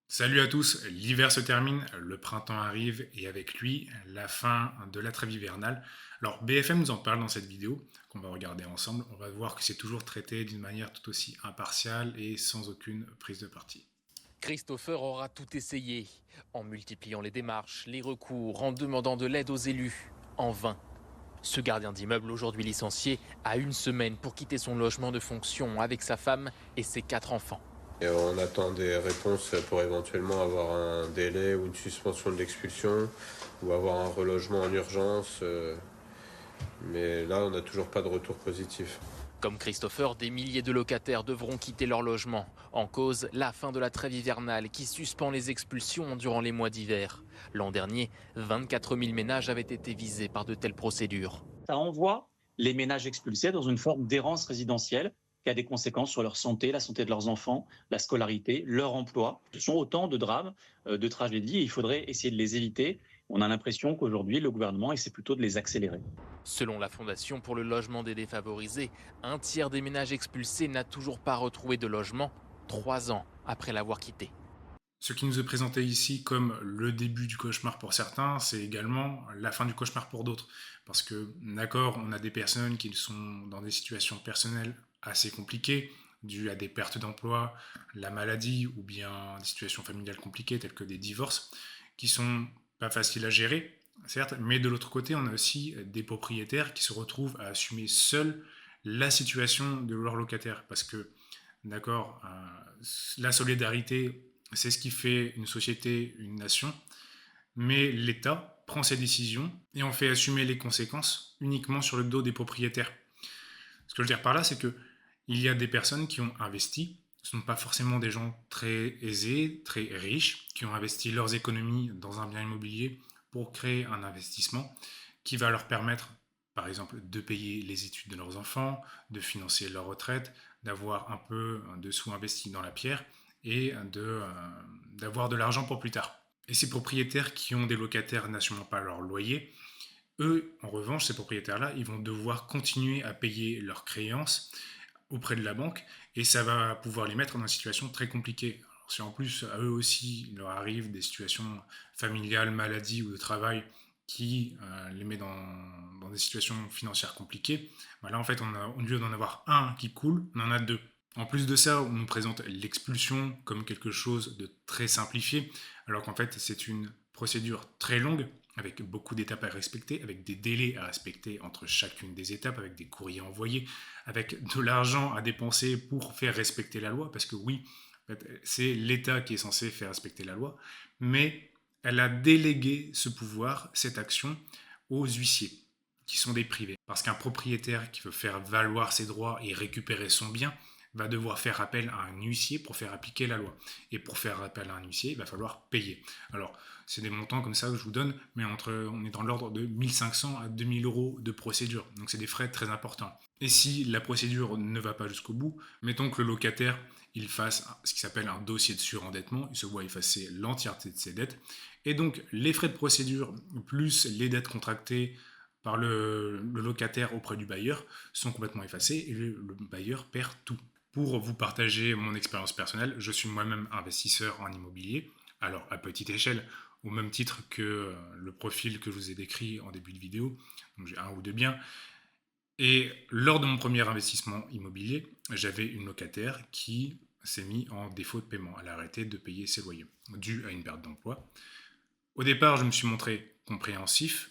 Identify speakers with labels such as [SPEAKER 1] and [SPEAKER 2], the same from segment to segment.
[SPEAKER 1] Salut à tous, l'hiver se termine, le printemps arrive et avec lui la fin de la trêve hivernale. Alors BFM nous en parle dans cette vidéo qu'on va regarder ensemble. On va voir que c'est toujours traité d'une manière tout aussi impartiale et sans aucune prise de parti.
[SPEAKER 2] Christopher aura tout essayé, en multipliant les démarches, les recours, en demandant de l'aide aux élus. En vain. Ce gardien d'immeuble, aujourd'hui licencié, a une semaine pour quitter son logement de fonction avec sa femme et ses 4 enfants.
[SPEAKER 3] Et on attend des réponses pour éventuellement avoir un délai ou une suspension de l'expulsion ou avoir un relogement en urgence. Mais là, on n'a toujours pas de retour positif.
[SPEAKER 2] Comme Christopher, des milliers de locataires devront quitter leur logement. En cause, la fin de la trêve hivernale qui suspend les expulsions durant les mois d'hiver. L'an dernier, 24 000 ménages avaient été visés par de telles procédures.
[SPEAKER 4] Ça envoie les ménages expulsés dans une forme d'errance résidentielle qui a des conséquences sur leur santé, la santé de leurs enfants, la scolarité, leur emploi. Ce sont autant de drames, de tragédies, et il faudrait essayer de les éviter. On a l'impression qu'aujourd'hui, le gouvernement essaie plutôt de les accélérer.
[SPEAKER 2] Selon la Fondation pour le logement des défavorisés, un tiers des ménages expulsés n'a toujours pas retrouvé de logement 3 ans après l'avoir quitté.
[SPEAKER 1] Ce qui nous est présenté ici comme le début du cauchemar pour certains, c'est également la fin du cauchemar pour d'autres. Parce que, d'accord, on a des personnes qui sont dans des situations personnelles assez compliquées, dues à des pertes d'emploi, la maladie ou bien des situations familiales compliquées telles que des divorces, qui sont pas faciles à gérer, certes, mais de l'autre côté, on a aussi des propriétaires qui se retrouvent à assumer seuls la situation de leur locataire. Parce que, d'accord, la solidarité, c'est ce qui fait une société, une nation, mais l'État prend ses décisions et en fait assumer les conséquences uniquement sur le dos des propriétaires. Ce que je veux dire par là, c'est que il y a des personnes qui ont investi, ce ne sont pas forcément des gens très aisés, très riches, qui ont investi leurs économies dans un bien immobilier pour créer un investissement qui va leur permettre, par exemple, de payer les études de leurs enfants, de financer leur retraite, d'avoir un peu de sous investis dans la pierre et d'avoir de l'argent pour plus tard. Et ces propriétaires qui ont des locataires n'assumant pas leur loyer, eux, en revanche, ces propriétaires-là, ils vont devoir continuer à payer leurs créances auprès de la banque et ça va pouvoir les mettre dans une situation très compliquée. Alors, si en plus à eux aussi il leur arrive des situations familiales, maladies ou de travail qui les met dans des situations financières compliquées, bah là en fait au lieu d'en avoir un qui coule, on en a deux. En plus de ça, on nous présente l'expulsion comme quelque chose de très simplifié, alors qu'en fait c'est une procédure très longue avec beaucoup d'étapes à respecter, avec des délais à respecter entre chacune des étapes, avec des courriers envoyés, avec de l'argent à dépenser pour faire respecter la loi, parce que oui, c'est l'État qui est censé faire respecter la loi, mais elle a délégué ce pouvoir, cette action, aux huissiers, qui sont des privés. Parce qu'un propriétaire qui veut faire valoir ses droits et récupérer son bien va devoir faire appel à un huissier pour faire appliquer la loi. Et pour faire appel à un huissier, il va falloir payer. Alors, c'est des montants comme ça que je vous donne, mais on est dans l'ordre de 1500 à 2000 euros de procédure. Donc c'est des frais très importants. Et si la procédure ne va pas jusqu'au bout, mettons que le locataire il fasse ce qui s'appelle un dossier de surendettement, il se voit effacer l'entièreté de ses dettes, et donc les frais de procédure plus les dettes contractées par le locataire auprès du bailleur sont complètement effacés et le bailleur perd tout. Pour vous partager mon expérience personnelle, je suis moi-même investisseur en immobilier, alors à petite échelle, au même titre que le profil que je vous ai décrit en début de vidéo, donc j'ai un ou deux biens. Et lors de mon premier investissement immobilier, j'avais une locataire qui s'est mise en défaut de paiement. Elle a arrêté de payer ses loyers, dû à une perte d'emploi. Au départ, je me suis montré compréhensif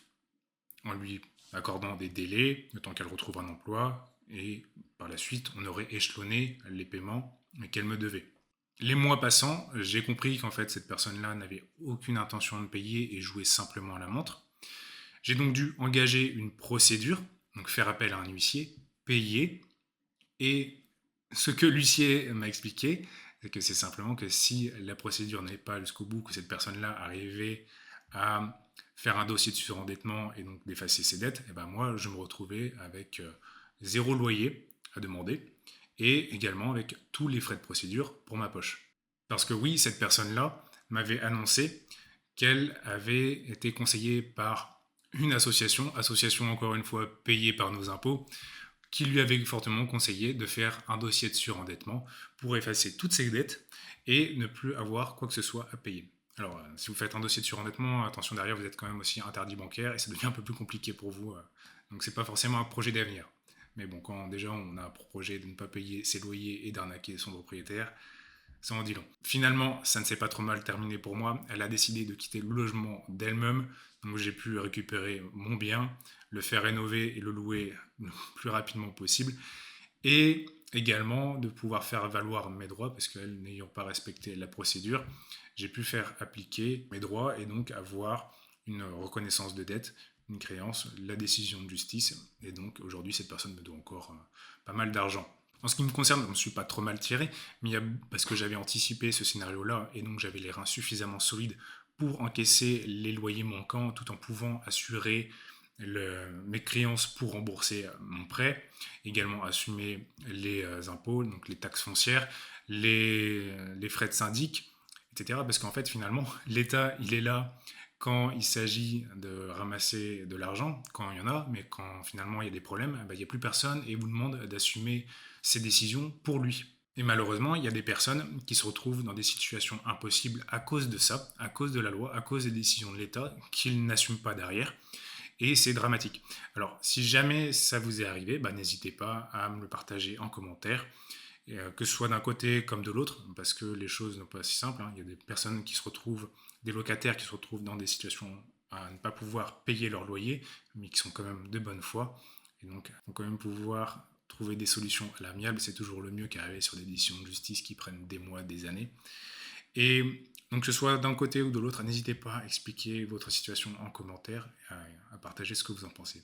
[SPEAKER 1] en lui accordant des délais, le temps qu'elle retrouve un emploi, et par la suite, on aurait échelonné les paiements qu'elle me devait. Les mois passant, j'ai compris qu'en fait, cette personne-là n'avait aucune intention de payer et jouait simplement à la montre. J'ai donc dû engager une procédure, donc faire appel à un huissier, payer, et ce que l'huissier m'a expliqué, c'est que c'est simplement que si la procédure n'allait pas jusqu'au bout, que cette personne-là arrivait à faire un dossier de surendettement et donc d'effacer ses dettes, et ben moi je me retrouvais avec zéro loyer à demander et également avec tous les frais de procédure pour ma poche. Parce que oui, cette personne-là m'avait annoncé qu'elle avait été conseillée par une association encore une fois payée par nos impôts, qui lui avait fortement conseillé de faire un dossier de surendettement pour effacer toutes ses dettes et ne plus avoir quoi que ce soit à payer. Alors, si vous faites un dossier de surendettement, attention derrière, vous êtes quand même aussi interdit bancaire et ça devient un peu plus compliqué pour vous. Donc, c'est pas forcément un projet d'avenir. Mais bon, quand déjà on a pour projet de ne pas payer ses loyers et d'arnaquer son propriétaire, ça en dit long. Finalement, ça ne s'est pas trop mal terminé pour moi. Elle a décidé de quitter le logement d'elle-même. Donc j'ai pu récupérer mon bien, le faire rénover et le louer le plus rapidement possible. Et également de pouvoir faire valoir mes droits, parce qu'elle n'ayant pas respecté la procédure, j'ai pu faire appliquer mes droits et donc avoir une reconnaissance de dette, une créance, la décision de justice. Et donc aujourd'hui, cette personne me doit encore pas mal d'argent. En ce qui me concerne, je ne me suis pas trop mal tiré, mais parce que j'avais anticipé ce scénario-là et donc j'avais les reins suffisamment solides pour encaisser les loyers manquants tout en pouvant assurer mes créances pour rembourser mon prêt, également assumer les impôts, donc les taxes foncières, les frais de syndic, etc. Parce qu'en fait, finalement, l'État, il est là quand il s'agit de ramasser de l'argent, quand il y en a, mais quand finalement il y a des problèmes, il n'y a plus personne et il vous demande d'assumer ses décisions pour lui. Et malheureusement, il y a des personnes qui se retrouvent dans des situations impossibles à cause de ça, à cause de la loi, à cause des décisions de l'État qu'ils n'assument pas derrière. Et c'est dramatique. Alors, si jamais ça vous est arrivé, n'hésitez pas à me le partager en commentaire, que ce soit d'un côté comme de l'autre, parce que les choses ne sont pas si simples. Il y a des personnes qui se retrouvent, des locataires qui se retrouvent dans des situations à ne pas pouvoir payer leur loyer, mais qui sont quand même de bonne foi, et donc vont quand même pouvoir trouver des solutions à l'amiable. C'est toujours le mieux qu'arriver sur des décisions de justice qui prennent des mois, des années. Et donc que ce soit d'un côté ou de l'autre, n'hésitez pas à expliquer votre situation en commentaire et à partager ce que vous en pensez.